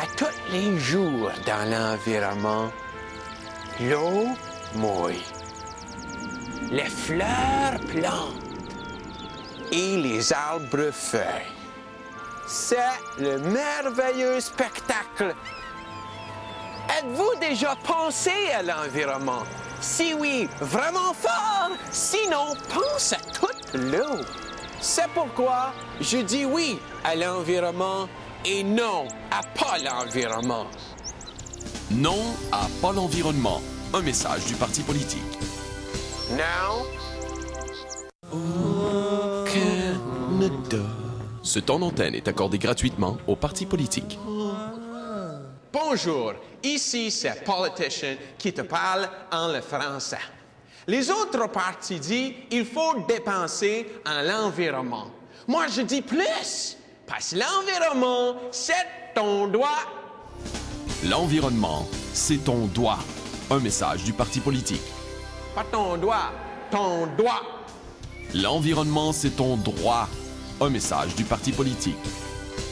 À tous les jours dans l'environnement, l'eau mouille, les fleurs plantent et les arbres feuillent. C'est le merveilleux spectacle. Êtes-vous déjà pensé à l'environnement? Si oui, vraiment fort. Sinon, pense à toute l'eau. C'est pourquoi je dis oui à l'environnement et non à pas l'environnement. Non à pas l'environnement. Un message du parti politique. Non. Au Canada. Ce temps d'antenne est accordé gratuitement aux partis politiques. Bonjour, ici c'est Politician qui te parle en le français. Les autres partis disent il faut dépenser en l'environnement. Moi je dis plus, parce que l'environnement c'est ton droit. L'environnement, c'est ton droit. Un message du parti politique. Pas ton droit, ton droit. L'environnement, c'est ton droit. Un message du parti politique.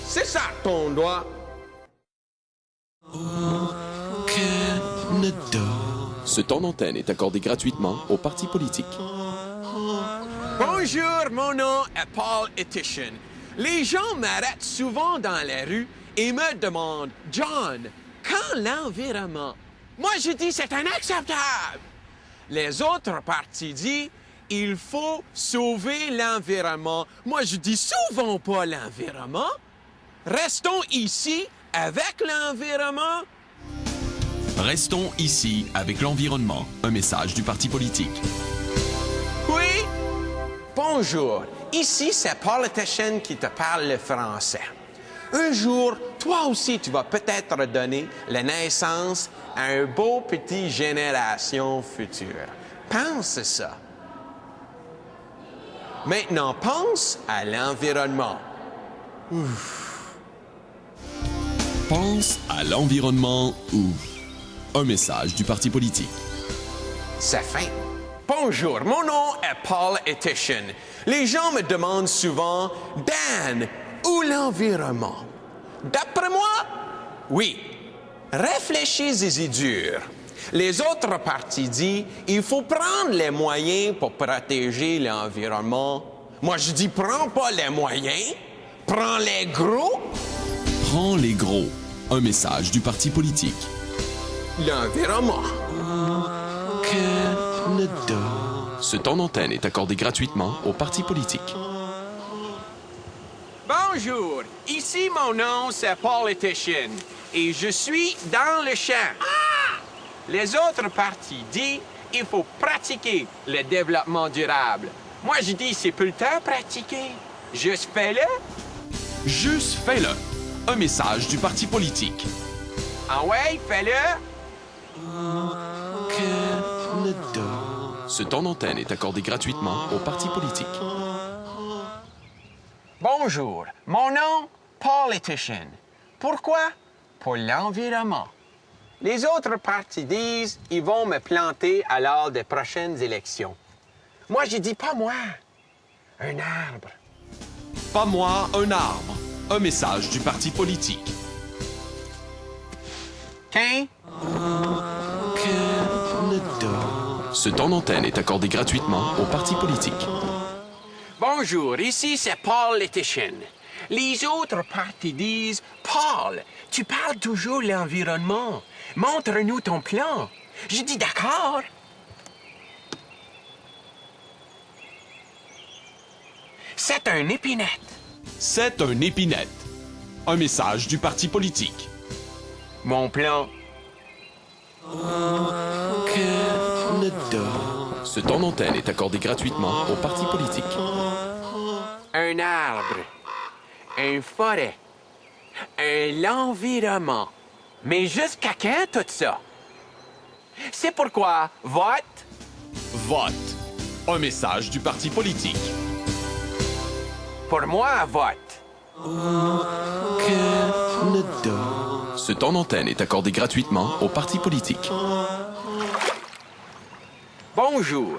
C'est ça ton droit. Au Canada. Ce temps d'antenne est accordé gratuitement aux partis politiques. Bonjour, mon nom est Paul Etichen. Les gens m'arrêtent souvent dans la rue et me demandent « John, quand l'environnement? » Moi, je dis « c'est inacceptable ». Les autres partis disent « il faut sauver l'environnement ». Moi, je dis « sauvons pas l'environnement ». Restons ici avec l'environnement. Restons ici avec l'environnement. Un message du parti politique. Oui? Bonjour, ici c'est Politician qui te parle le français. Un jour, toi aussi, tu vas peut-être donner la naissance à un beau petit génération future. Pense ça. Maintenant, pense à l'environnement. Pense à l'environnement ou un message du parti politique. C'est fin. Bonjour, mon nom est Paul Etichen. Les gens me demandent souvent, Dan, où l'environnement? D'après moi, oui. Réfléchissez-y dur. Les autres partis disent, il faut prendre les moyens pour protéger l'environnement. Moi, je dis, prends pas les moyens, prends les gros. Prends les gros. Un message du parti politique. L'environnement. Canada. Ce temps d'antenne est accordé gratuitement aux partis politiques. Bonjour, ici mon nom c'est Politician et je suis dans le champ. Les autres partis disent il faut pratiquer le développement durable. Moi je dis c'est plus le temps pratiquer. Juste fais-le. Juste fais-le. Un message du parti politique. Ah ouais, fais-le. Canada. Ce temps d'antenne est accordé gratuitement aux partis politiques. Bonjour, mon nom, Politician. Pourquoi? Pour l'environnement. Les autres partis disent ils vont me planter à l'heure des prochaines élections. Moi, je dis pas moi, un arbre. Pas moi, un arbre. Un message du parti politique. Canada. Ce temps d'antenne est accordé gratuitement aux partis politiques. Bonjour, ici c'est Paul Etichen. Les autres partis disent « Paul, tu parles toujours de l'environnement. Montre-nous ton plan. » Je dis « D'accord. » C'est un épinette. C'est un épinette. Un message du parti politique. Mon plan. Ce temps d'antenne est accordé gratuitement aux partis politiques. Un arbre. Une forêt. L'environnement. Mais jusqu'à quand tout ça? C'est pourquoi vote. Vote. Un message du parti politique. Pour moi, vote. Ce temps d'antenne est accordé gratuitement aux partis politiques. Bonjour.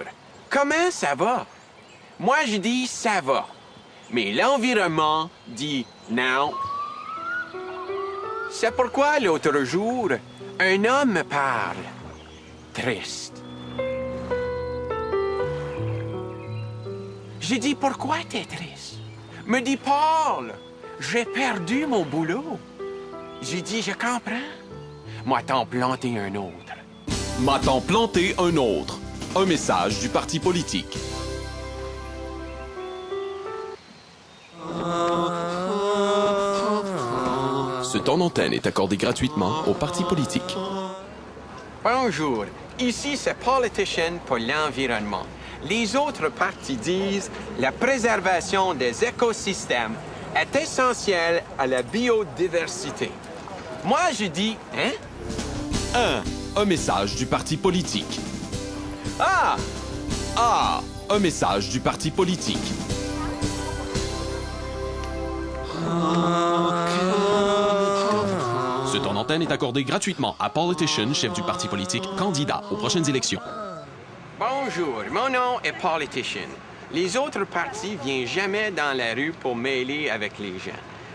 Comment ça va? Moi, je dis ça va. Mais l'environnement dit non. C'est pourquoi l'autre jour, un homme me parle. Triste. J'ai dit, pourquoi t'es triste? Me dit, Paul, j'ai perdu mon boulot. J'ai dit, je comprends. Moi, t'en planté un autre. M'a-t-on planté un autre? Un message du parti politique. Ce temps d'antenne est accordé gratuitement aux partis politiques. Bonjour, ici c'est Politician pour l'environnement. Les autres partis disent la préservation des écosystèmes est essentielle à la biodiversité. Moi, je dis, hein? Un message du parti politique. Ah! Un message du parti politique. Ce temps d'antenne est accordé gratuitement à Politician, chef du parti politique, candidat aux prochaines élections. Bonjour, mon nom est Politician. Les autres partis viennent jamais dans la rue pour mêler avec les gens.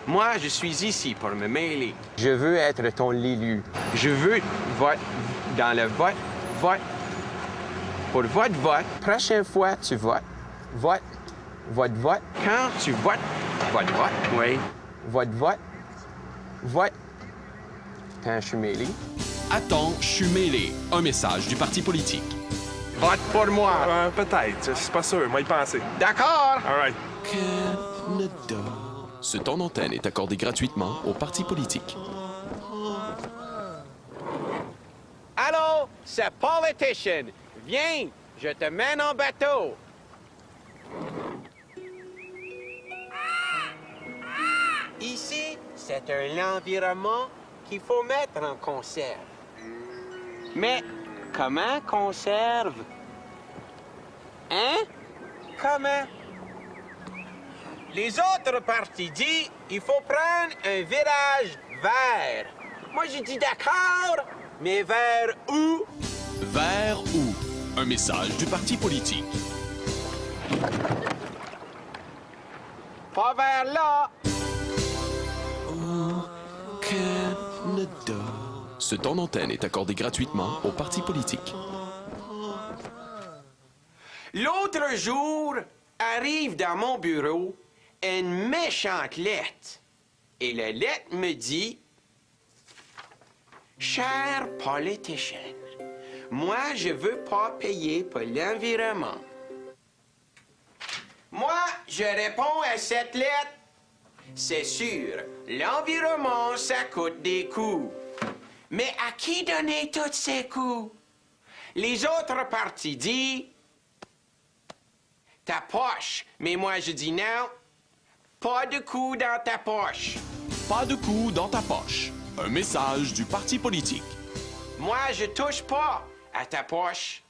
Moi, je suis ici pour me mêler. Je veux être ton élu. Je veux vote dans le vote. Pour vote. Prochaine fois, tu votes. Vote. Quand tu votes, vote. Oui. Vote. Quand je suis mêlé. Attends, je suis mêlé. Un message du parti politique. Vote pour moi. Peut-être, c'est pas sûr, moi y penser. D'accord. All right. Canada. Ce temps d'antenne est accordé gratuitement aux partis politiques. Allô, c'est Politician. Viens, je te mène en bateau. Ici, c'est un environnement qu'il faut mettre en conserve. Mais comment conserve? Hein? Comment? Les autres partis disent qu'il faut prendre un virage vert. Moi, j'ai dit d'accord, mais vers où? Vers où? Un message du parti politique. Pas vers là. Canada. Ce temps d'antenne est accordé gratuitement aux partis politiques. L'autre jour, arrive dans mon bureau une méchante lettre. Et la lettre me dit, « Cher politicien, moi, je veux pas payer pour l'environnement. » Moi, je réponds à cette lettre, « C'est sûr, l'environnement, ça coûte des coûts. Mais à qui donner tous ces coûts? » Les autres partis disent, ta poche. Mais moi, je dis non. Pas de coup dans ta poche. Pas de coup dans ta poche. Un message du parti politique. Moi, je touche pas à ta poche.